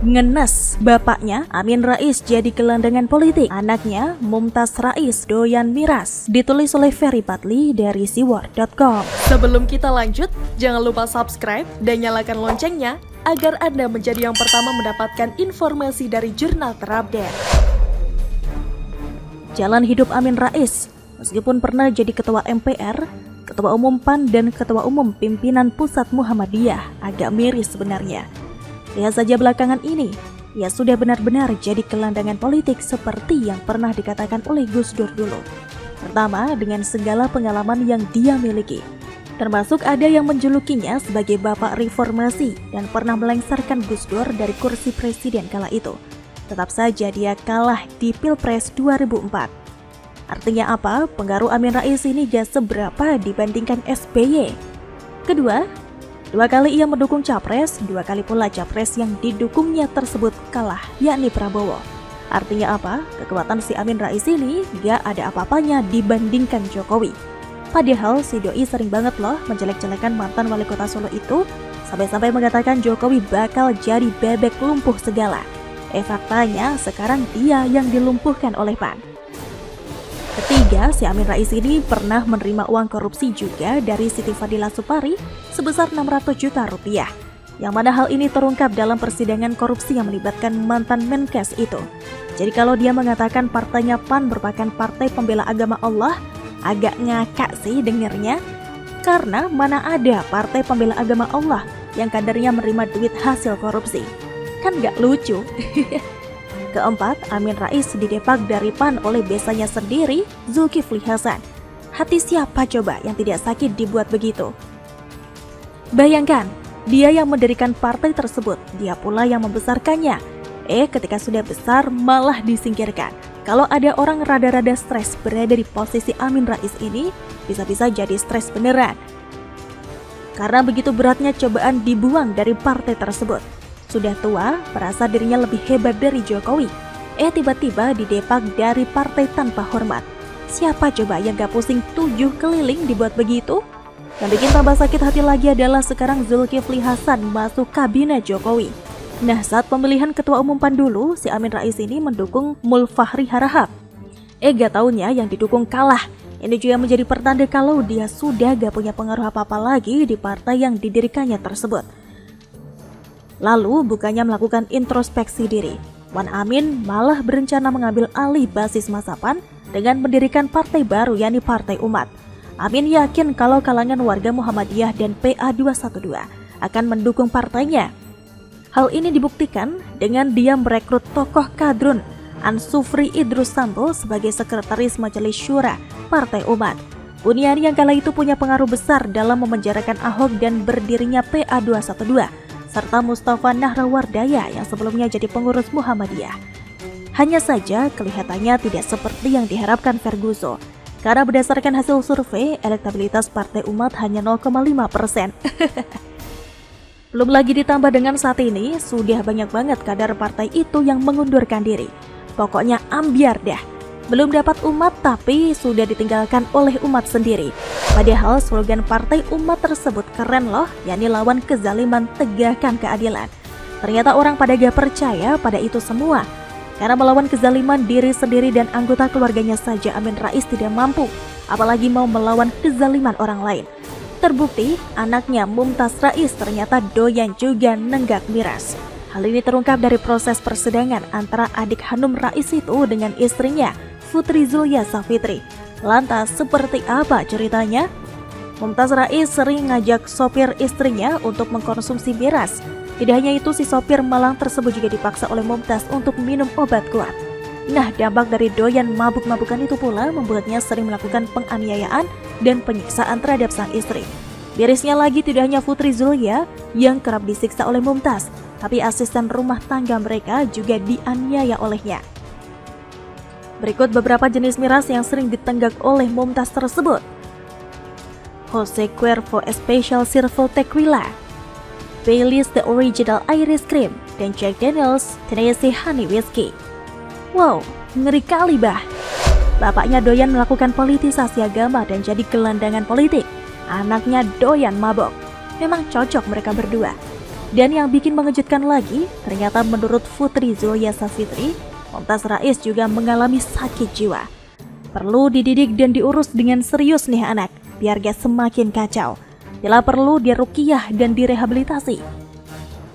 Ngenes, bapaknya Amin Rais jadi gelandangan politik, anaknya Mumtaz Rais doyan miras. Ditulis oleh Ferry Patli dari siwar.com. Sebelum kita lanjut, jangan lupa subscribe dan nyalakan loncengnya agar Anda menjadi yang pertama mendapatkan informasi dari jurnal terupdate. Jalan hidup Amin Rais, meskipun pernah jadi ketua MPR, ketua umum PAN dan ketua umum pimpinan pusat Muhammadiyah, agak miris sebenarnya. Lihat saja belakangan ini, ia sudah benar-benar jadi gelandangan politik seperti yang pernah dikatakan oleh Gus Dur dulu. Pertama, dengan segala pengalaman yang dia miliki, termasuk ada yang menjulukinya sebagai bapak reformasi dan pernah melengsarkan Gus Dur dari kursi presiden kala itu. Tetap saja dia kalah di Pilpres 2004. Artinya apa? Pengaruh Amin Rais ini gak seberapa dibandingkan SBY. Kedua, 2 kali ia mendukung capres, 2 kali pula capres yang didukungnya tersebut kalah, yakni Prabowo. Artinya apa? Kekuatan si Amin Rais ini gak ada apa-apanya dibandingkan Jokowi. Padahal si Doi sering banget loh menjelek-jelekan mantan wali kota Solo itu, sampai-sampai mengatakan Jokowi bakal jadi bebek lumpuh segala. Faktanya sekarang dia yang dilumpuhkan oleh PAN. Ketiga, si Amin Rais ini pernah menerima uang korupsi juga dari Siti Fadila Supari sebesar 600 juta rupiah. Yang mana hal ini terungkap dalam persidangan korupsi yang melibatkan mantan Menkes itu. Jadi kalau dia mengatakan partainya PAN merupakan partai pembela agama Allah, agak ngakak sih dengernya. Karena mana ada partai pembela agama Allah yang kadernya menerima duit hasil korupsi. Kan gak lucu. Keempat, Amin Rais didepak dari PAN oleh besanya sendiri, Zulkifli Hasan. Hati siapa coba yang tidak sakit dibuat begitu? Bayangkan, dia yang mendirikan partai tersebut, dia pula yang membesarkannya. Ketika sudah besar malah disingkirkan. Kalau ada orang rada-rada stres berada di posisi Amin Rais ini, bisa-bisa jadi stres beneran. Karena begitu beratnya cobaan dibuang dari partai tersebut. Sudah tua, merasa dirinya lebih hebat dari Jokowi. Tiba-tiba didepak dari partai tanpa hormat. Siapa coba yang gak pusing 7 keliling dibuat begitu? Yang bikin tambah sakit hati lagi adalah sekarang Zulkifli Hasan masuk kabinet Jokowi. Nah, saat pemilihan ketua umum PAN dulu, si Amin Rais ini mendukung Mulfahri Harahap. Gak taunya yang didukung kalah. Ini juga menjadi pertanda kalau dia sudah gak punya pengaruh apa-apa lagi di partai yang didirikannya tersebut. Lalu bukannya melakukan introspeksi diri, Wan Amin malah berencana mengambil alih basis masa PAN dengan mendirikan partai baru yakni Partai Umat. Amin yakin kalau kalangan warga Muhammadiyah dan PA212 akan mendukung partainya. Hal ini dibuktikan dengan dia merekrut tokoh kadrun Ansufri Idrus Sambo sebagai sekretaris Majelis Syura Partai Umat. Buniani yang kala itu punya pengaruh besar dalam memenjarakan Ahok dan berdirinya PA212. Serta Mustafa Nahrawardaya yang sebelumnya jadi pengurus Muhammadiyah. Hanya saja kelihatannya tidak seperti yang diharapkan Ferguso. Karena berdasarkan hasil survei, elektabilitas Partai Umat hanya 0,5%. Belum lagi ditambah dengan saat ini, sudah banyak banget kader partai itu yang mengundurkan diri. Pokoknya ambiar dah. Belum dapat umat tapi sudah ditinggalkan oleh umat sendiri. Padahal slogan partai umat tersebut keren loh, yakni lawan kezaliman, tegakkan keadilan. Ternyata orang pada gak percaya pada itu semua. Karena melawan kezaliman diri sendiri dan anggota keluarganya saja Amin Rais tidak mampu, apalagi mau melawan kezaliman orang lain. Terbukti anaknya Mumtaz Rais ternyata doyan juga nenggak miras. Hal ini terungkap dari proses persidangan antara adik Hanum Rais itu dengan istrinya, Putri Zulya Safitri. Lantas seperti apa ceritanya? Mumtaz Rais sering ngajak sopir istrinya untuk mengkonsumsi miras. Tidak hanya itu, si sopir malang tersebut juga dipaksa oleh Mumtaz untuk minum obat kuat. Nah, dampak dari doyan mabuk-mabukan itu pula membuatnya sering melakukan penganiayaan dan penyiksaan terhadap sang istri. Mirisnya lagi, tidak hanya Putri Zulya yang kerap disiksa oleh Mumtaz, tapi asisten rumah tangga mereka juga dianiaya olehnya. Berikut beberapa jenis miras yang sering ditenggak oleh Mumtaz tersebut. Jose Cuervo Special Circle Tequila, Baileys The Original Irish Cream, dan Jack Daniels Tennessee Honey Whiskey. Wow, ngeri kali bah. Bapaknya doyan melakukan politisasi agama dan jadi gelandangan politik. Anaknya doyan mabok. Memang cocok mereka berdua. Dan yang bikin mengejutkan lagi, ternyata menurut Putri Zulya Safitri, Mumtaz Rais juga mengalami sakit jiwa. Perlu dididik dan diurus dengan serius nih anak, biar gak semakin kacau. Bila perlu diruqyah dan direhabilitasi.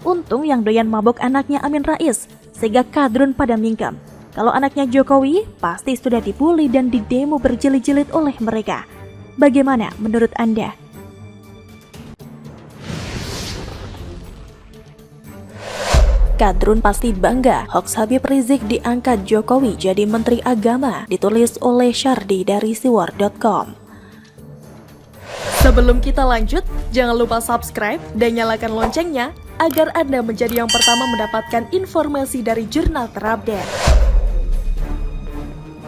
Untung yang doyan mabok anaknya Amin Rais, sehingga kadrun pada mingkem. Kalau anaknya Jokowi, pasti sudah dibully dan didemo berjilid-jilid oleh mereka. Bagaimana menurut Anda? Kadrun pasti bangga, hoax Habib Rizik diangkat Jokowi jadi Menteri Agama, ditulis oleh Syardi dari siwar.com. Sebelum kita lanjut, jangan lupa subscribe dan nyalakan loncengnya agar Anda menjadi yang pertama mendapatkan informasi dari jurnal terupdate.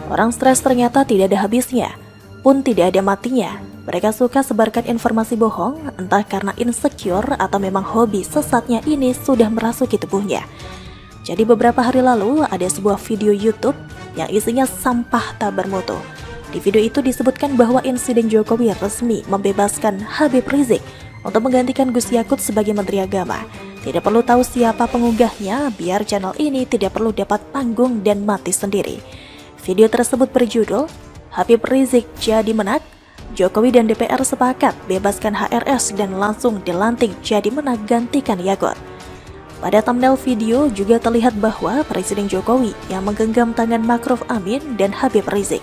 Orang stres ternyata tidak ada habisnya, pun tidak ada matinya. Mereka suka sebarkan informasi bohong, entah karena insecure atau memang hobi sesatnya ini sudah merasuki tubuhnya. Jadi beberapa hari lalu ada sebuah video YouTube yang isinya sampah tak bermutu. Di video itu disebutkan bahwa insiden Jokowi resmi membebaskan Habib Rizik untuk menggantikan Gus Yakut sebagai Menteri Agama. Tidak perlu tahu siapa pengunggahnya, biar channel ini tidak perlu dapat panggung dan mati sendiri. Video tersebut berjudul, Habib Rizik jadi menak, Jokowi dan DPR sepakat bebaskan HRS dan langsung dilantik jadi menak gantikan Yakut. Pada thumbnail video juga terlihat bahwa Presiden Jokowi yang menggenggam tangan Ma'ruf Amin dan Habib Rizik.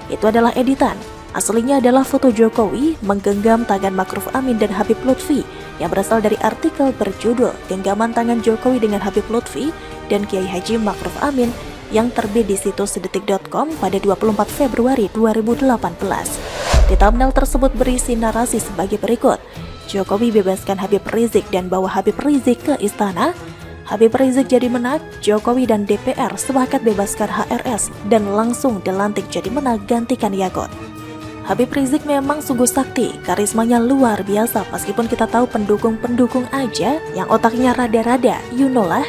Itu adalah editan, aslinya adalah foto Jokowi menggenggam tangan Ma'ruf Amin dan Habib Lutfi yang berasal dari artikel berjudul Genggaman Tangan Jokowi dengan Habib Lutfi dan Kiai Haji Ma'ruf Amin yang terbit di situs detik.com pada 24 Februari 2018. Di thumbnail tersebut berisi narasi sebagai berikut. Jokowi bebaskan Habib Rizik dan bawa Habib Rizik ke istana. Habib Rizik jadi menak, Jokowi dan DPR sepakat bebaskan HRS dan langsung dilantik jadi menak gantikan Yakut. Habib Rizik memang sungguh sakti, karismanya luar biasa meskipun kita tahu pendukung-pendukung aja yang otaknya rada-rada, you know lah.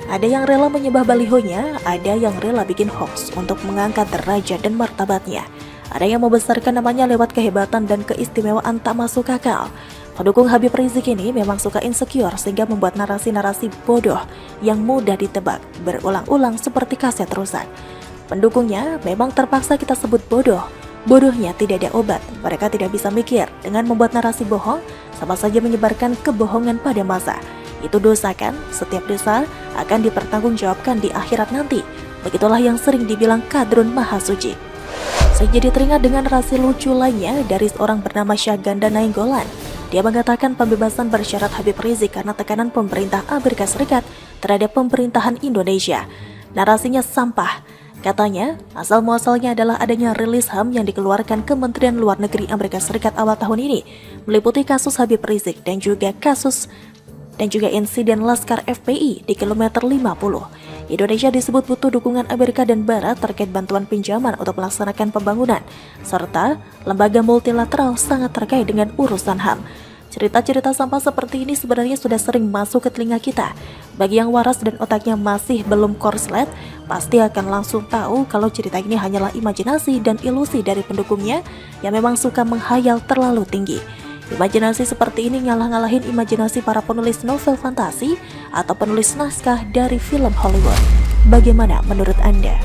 Ada yang rela menyembah balihonya, ada yang rela bikin hoax untuk mengangkat derajat dan martabatnya. Ada yang membesarkan namanya lewat kehebatan dan keistimewaan tak masuk akal. Pendukung Habib Rizik ini memang suka insecure sehingga membuat narasi-narasi bodoh yang mudah ditebak, berulang-ulang seperti kaset rusak. Pendukungnya memang terpaksa kita sebut bodoh. Bodohnya tidak ada obat, mereka tidak bisa mikir. Dengan membuat narasi bohong, sama saja menyebarkan kebohongan pada massa. Itu dosa kan? Setiap dosa akan dipertanggungjawabkan di akhirat nanti. Begitulah yang sering dibilang kadrun maha suci. Saya jadi teringat dengan narasi lucu lainnya dari seorang bernama Syahganda Nainggolan. Dia mengatakan pembebasan bersyarat Habib Rizik karena tekanan pemerintah Amerika Serikat terhadap pemerintahan Indonesia. Narasinya sampah. Katanya, asal-muasalnya adalah adanya rilis HAM yang dikeluarkan Kementerian Luar Negeri Amerika Serikat awal tahun ini, meliputi kasus Habib Rizik dan juga insiden Laskar FPI di kilometer 50. Indonesia disebut butuh dukungan Amerika dan Barat terkait bantuan pinjaman untuk melaksanakan pembangunan, serta lembaga multilateral sangat terkait dengan urusan HAM. Cerita-cerita sampah seperti ini sebenarnya sudah sering masuk ke telinga kita. Bagi yang waras dan otaknya masih belum korslet, pasti akan langsung tahu kalau cerita ini hanyalah imajinasi dan ilusi dari pendukungnya yang memang suka menghayal terlalu tinggi. Imajinasi seperti ini ngalah-ngalahin imajinasi para penulis novel fantasi atau penulis naskah dari film Hollywood. Bagaimana menurut Anda?